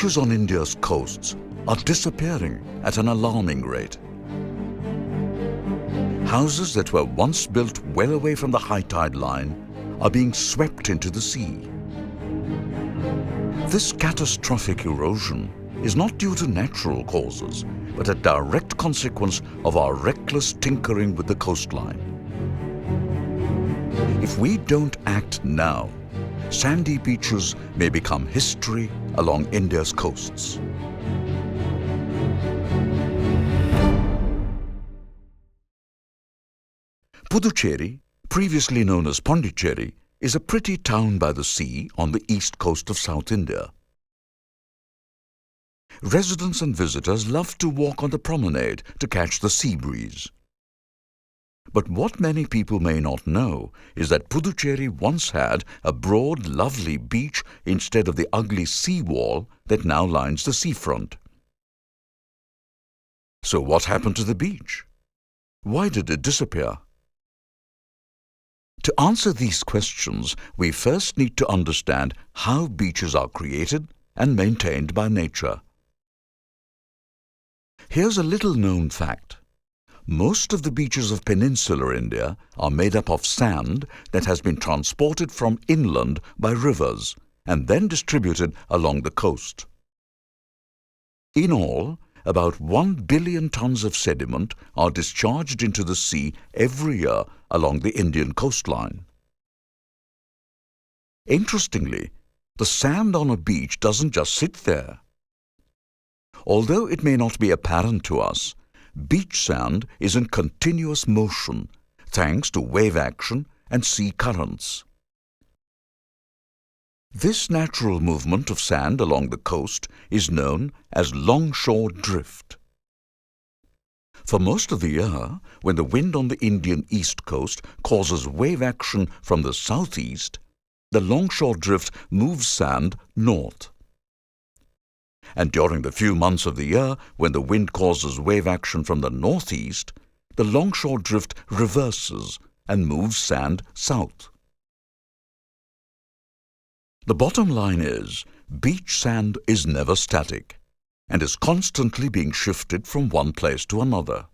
Beaches on India's coasts are disappearing at an alarming rate. Houses that were once built well away from the high tide line are being swept into the sea. This catastrophic erosion is not due to natural causes, but a direct consequence of our reckless tinkering with the coastline. If we don't act now, sandy beaches may become history along India's coasts. Puducherry, previously known as Pondicherry, is a pretty town by the sea on the east coast of South India. Residents and visitors love to walk on the promenade to catch the sea breeze. But what many people may not know is that Puducherry once had a broad, lovely beach instead of the ugly sea wall that now lines the seafront. So what happened to the beach? Why did it disappear? To answer these questions, we first need to understand how beaches are created and maintained by nature. Here's a little-known fact. Most of the beaches of peninsular India are made up of sand that has been transported from inland by rivers and then distributed along the coast. In all, about 1 billion tons of sediment are discharged into the sea every year along the Indian coastline. Interestingly, the sand on a beach doesn't just sit there. Although it may not be apparent to us, beach sand is in continuous motion thanks to wave action and sea currents. This natural movement of sand along the coast is known as longshore drift. For most of the year, when the wind on the Indian east coast causes wave action from the southeast, the longshore drift moves sand north. And during the few months of the year when the wind causes wave action from the northeast, the longshore drift reverses and moves sand south. The bottom line is, beach sand is never static and is constantly being shifted from one place to another.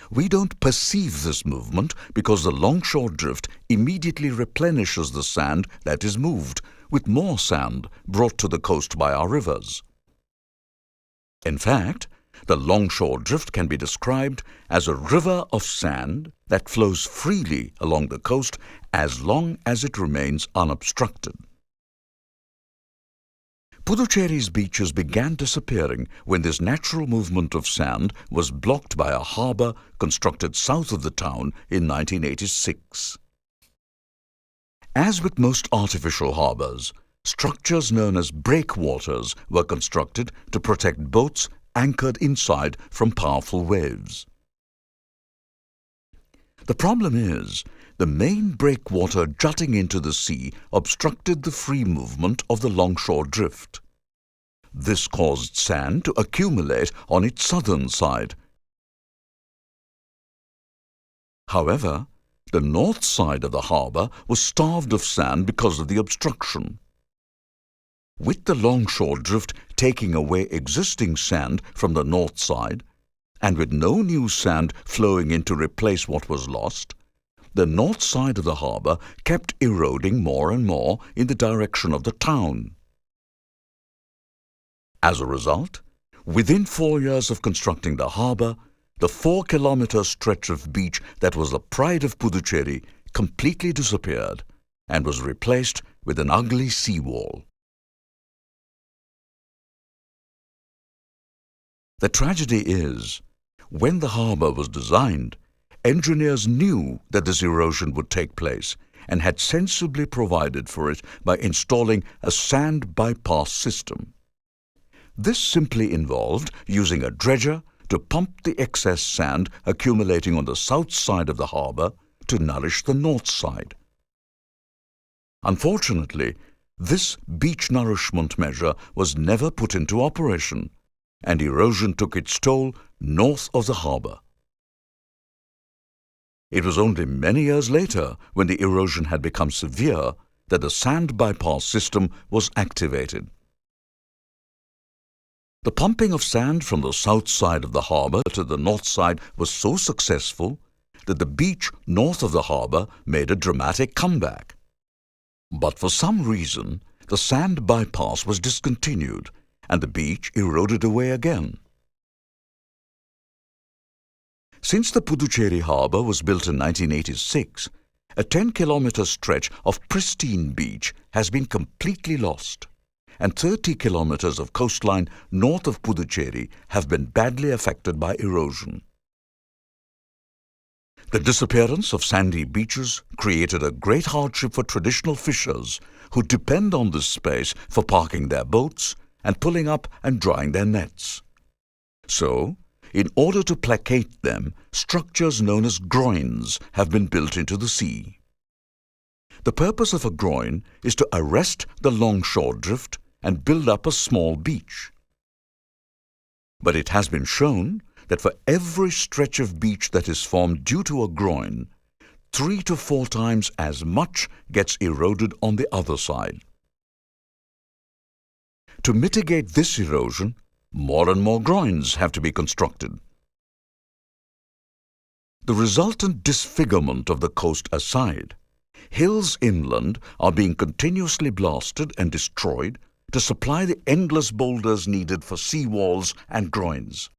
We don't perceive this movement because the longshore drift immediately replenishes the sand that is moved with more sand brought to the coast by our rivers. In fact, the longshore drift can be described as a river of sand that flows freely along the coast as long as it remains unobstructed. Puducherry's beaches began disappearing when this natural movement of sand was blocked by a harbour constructed south of the town in 1986. As with most artificial harbours, structures known as breakwaters were constructed to protect boats anchored inside from powerful waves. The problem is, the main breakwater jutting into the sea obstructed the free movement of the longshore drift. This caused sand to accumulate on its southern side. However, the north side of the harbour was starved of sand because of the obstruction. With the longshore drift taking away existing sand from the north side, and with no new sand flowing in to replace what was lost, the north side of the harbour kept eroding more and more in the direction of the town. As a result, within 4 years of constructing the harbour, the 4-kilometre stretch of beach that was the pride of Puducherry completely disappeared and was replaced with an ugly seawall. The tragedy is, when the harbour was designed, engineers knew that this erosion would take place and had sensibly provided for it by installing a sand bypass system. This simply involved using a dredger to pump the excess sand accumulating on the south side of the harbour to nourish the north side. Unfortunately, this beach nourishment measure was never put into operation, and erosion took its toll north of the harbour. It was only many years later, when the erosion had become severe, that the sand bypass system was activated. The pumping of sand from the south side of the harbour to the north side was so successful that the beach north of the harbour made a dramatic comeback. But for some reason, the sand bypass was discontinued and the beach eroded away again. Since the Puducherry harbour was built in 1986, a 10-kilometre stretch of pristine beach has been completely lost, and 30 kilometres of coastline north of Puducherry have been badly affected by erosion. The disappearance of sandy beaches created a great hardship for traditional fishers who depend on this space for parking their boats and pulling up and drying their nets. So, in order to placate them, structures known as groins have been built into the sea. The purpose of a groin is to arrest the longshore drift and build up a small beach. But it has been shown that for every stretch of beach that is formed due to a groin, 3 to 4 times as much gets eroded on the other side. To mitigate this erosion, more and more groins have to be constructed. The resultant disfigurement of the coast aside, hills inland are being continuously blasted and destroyed to supply the endless boulders needed for sea walls and groins.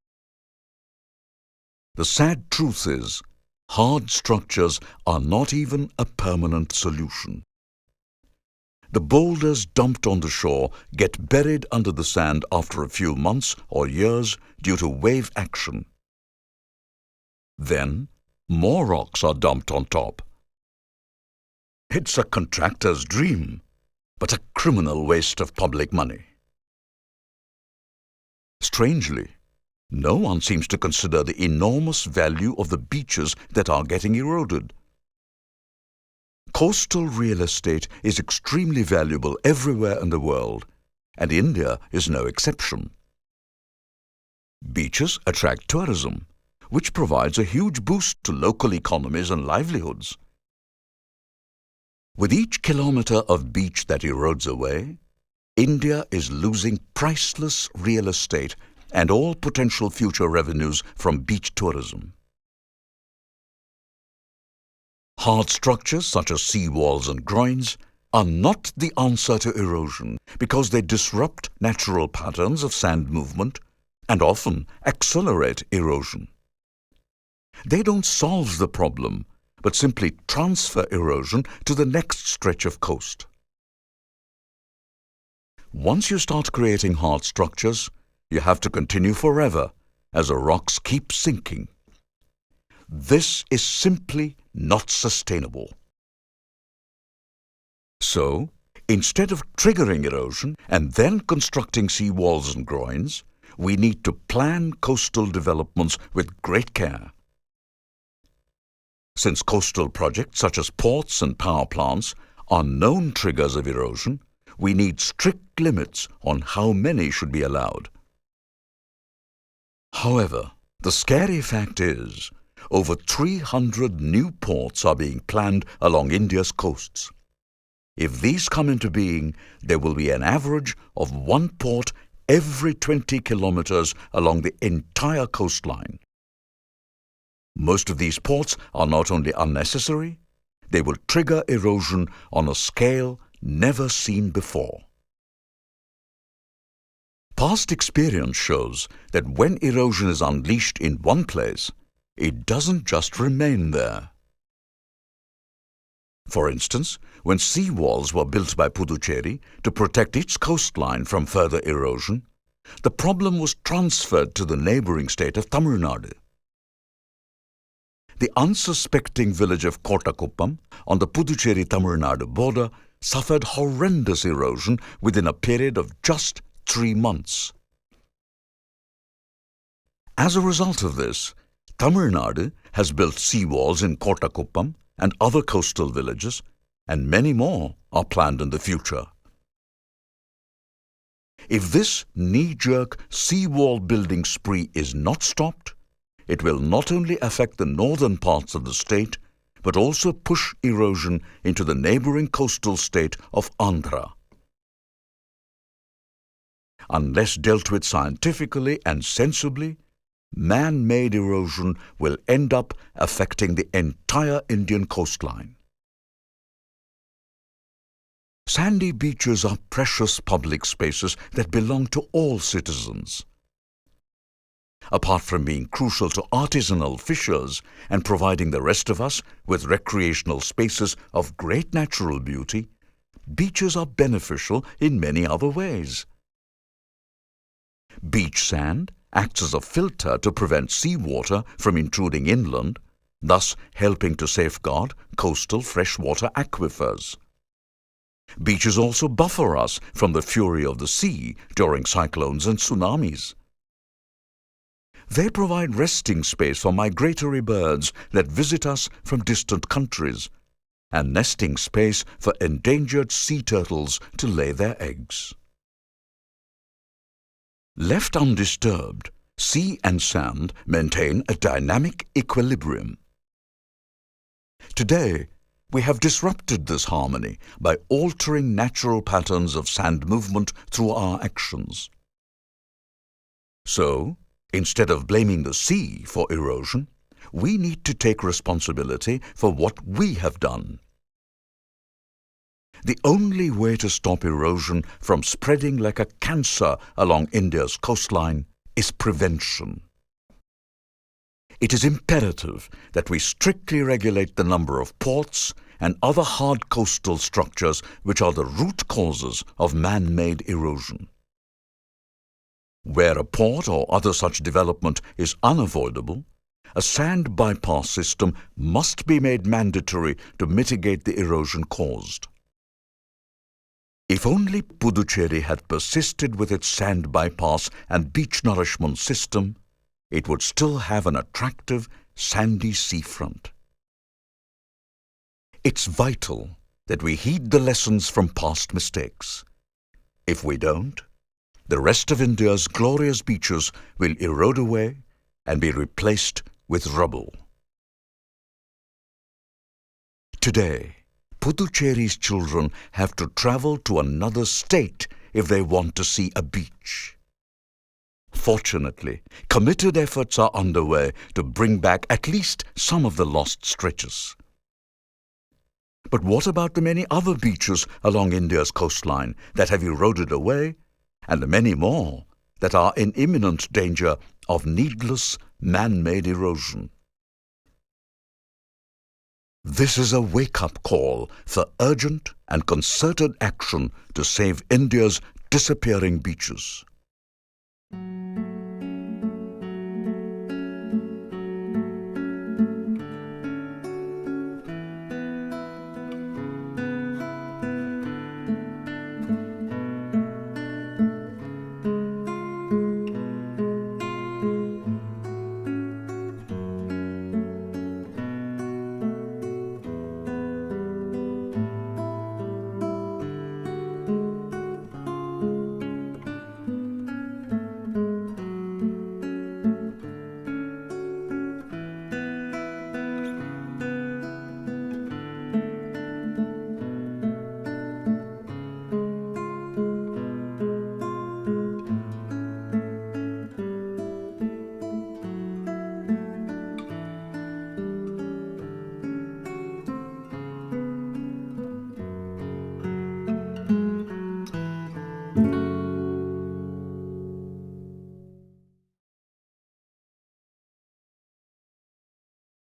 The sad truth is, hard structures are not even a permanent solution. The boulders dumped on the shore get buried under the sand after a few months or years due to wave action. Then, more rocks are dumped on top. It's a contractor's dream, but a criminal waste of public money. Strangely, no one seems to consider the enormous value of the beaches that are getting eroded. Coastal real estate is extremely valuable everywhere in the world, and India is no exception. Beaches attract tourism, which provides a huge boost to local economies and livelihoods. With each kilometre of beach that erodes away, India is losing priceless real estate and all potential future revenues from beach tourism. Hard structures such as sea walls and groins are not the answer to erosion because they disrupt natural patterns of sand movement and often accelerate erosion. They don't solve the problem, but simply transfer erosion to the next stretch of coast. Once you start creating hard structures, you have to continue forever as the rocks keep sinking. This is simply not sustainable. So, instead of triggering erosion and then constructing sea walls and groins, we need to plan coastal developments with great care. Since coastal projects such as ports and power plants are known triggers of erosion, we need strict limits on how many should be allowed. However, the scary fact is, over 300 new ports are being planned along India's coasts. If these come into being, there will be an average of 1 port every 20 kilometers along the entire coastline. Most of these ports are not only unnecessary, they will trigger erosion on a scale never seen before. Past experience shows that when erosion is unleashed in one place, it doesn't just remain there. For instance, when sea walls were built by Puducherry to protect its coastline from further erosion, the problem was transferred to the neighbouring state of Tamil Nadu. The unsuspecting village of Kottakuppam on the Puducherry-Tamil Nadu border suffered horrendous erosion within a period of just 3 months. As a result of this, Tamil Nadu has built seawalls in Kottakuppam and other coastal villages, and many more are planned in the future. If this knee-jerk seawall building spree is not stopped, it will not only affect the northern parts of the state, but also push erosion into the neighbouring coastal state of Andhra. unless dealt with scientifically and sensibly, man-made erosion will end up affecting the entire Indian coastline. Sandy beaches are precious public spaces that belong to all citizens. Apart from being crucial to artisanal fishers and providing the rest of us with recreational spaces of great natural beauty, beaches are beneficial in many other ways. Beach sand acts as a filter to prevent seawater from intruding inland, thus helping to safeguard coastal freshwater aquifers. Beaches also buffer us from the fury of the sea during cyclones and tsunamis. They provide resting space for migratory birds that visit us from distant countries, and nesting space for endangered sea turtles to lay their eggs. Left undisturbed, sea and sand maintain a dynamic equilibrium. Today, we have disrupted this harmony by altering natural patterns of sand movement through our actions. So, instead of blaming the sea for erosion, we need to take responsibility for what we have done. The only way to stop erosion from spreading like a cancer along India's coastline is prevention. It is imperative that we strictly regulate the number of ports and other hard coastal structures which are the root causes of man-made erosion. Where a port or other such development is unavoidable, a sand bypass system must be made mandatory to mitigate the erosion caused. If only Puducherry had persisted with its sand bypass and beach nourishment system, it would still have an attractive, sandy seafront. It's vital that we heed the lessons from past mistakes. If we don't, the rest of India's glorious beaches will erode away and be replaced with rubble. Today, Puducherry's children have to travel to another state if they want to see a beach. Fortunately, committed efforts are underway to bring back at least some of the lost stretches. But what about the many other beaches along India's coastline that have eroded away, and the many more that are in imminent danger of needless man-made erosion? This is a wake-up call for urgent and concerted action to save India's disappearing beaches.